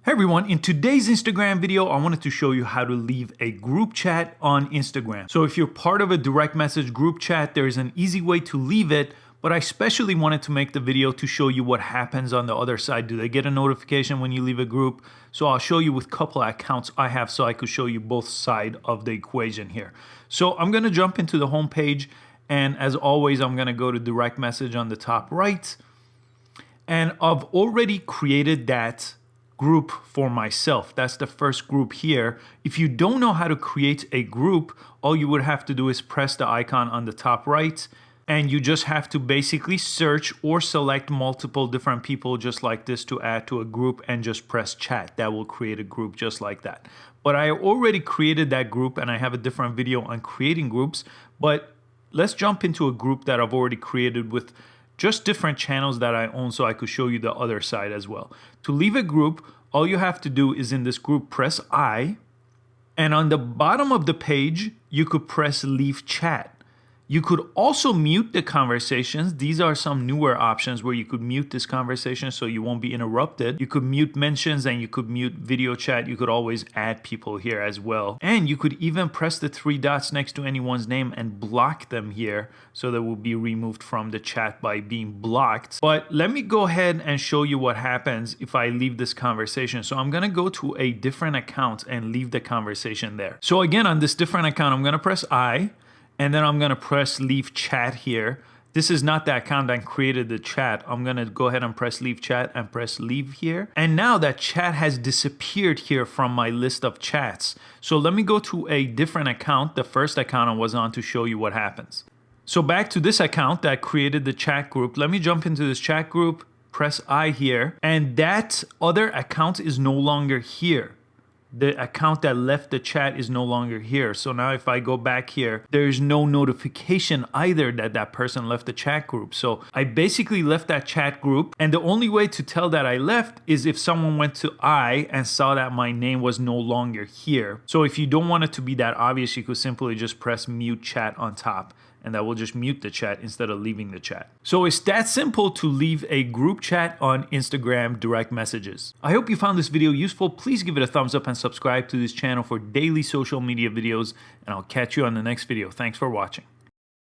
Hey everyone, in today's Instagram video, I wanted to show you how to leave a group chat on Instagram. So if you're part of a direct message group chat, there is an easy way to leave it, but I especially wanted to make the video to show you what happens on the other side. Do they get a notification when you leave a group? So I'll show you with a couple of accounts I have so I could show you both sides of the equation here. So I'm gonna jump into the home page, and as always, I'm gonna go to direct message on the top right. And I've already created that group for myself. That's the first group here. If you don't know how to create a group, all you would have to do is press the icon on the top right, and you just have to basically search or select multiple different people just like this to add to a group and just press chat. That will create a group just like that. But I already created that group and I have a different video on creating groups, but let's jump into a group that I've already created with just different channels that I own so I could show you the other side as well. To leave a group, all you have to do is in this group, press I, and on the bottom of the page, you could press leave chat. You could also mute the conversations. These are some newer options where you could mute this conversation so you won't be interrupted. You could mute mentions and you could mute video chat. You could always add people here as well. And you could even press the three dots next to anyone's name and block them here so they will be removed from the chat by being blocked. But let me go ahead and show you what happens if I leave this conversation. So I'm gonna go to a different account and leave the conversation there. So again, on this different account, I'm gonna press I, and then I'm gonna press leave chat here. This is not the account that created the chat. I'm gonna go ahead and press leave chat and press leave here. And now that chat has disappeared here from my list of chats. So let me go to a different account, the first account I was on, to show you what happens. So back to this account that created the chat group. Let me jump into this chat group, press I here, and that other account is no longer here. The account that left the chat is no longer here. So now if I go back here, there's no notification either that that person left the chat group. So I basically left that chat group, and the only way to tell that I left is if someone went to I and saw that my name was no longer here. So if you don't want it to be that obvious, you could simply just press mute chat on top, and that will just mute the chat instead of leaving the chat. So it's that simple to leave a group chat on Instagram direct messages. I hope you found this video useful. Please give it a thumbs up and subscribe to this channel for daily social media videos, and I'll catch you on the next video. Thanks for watching.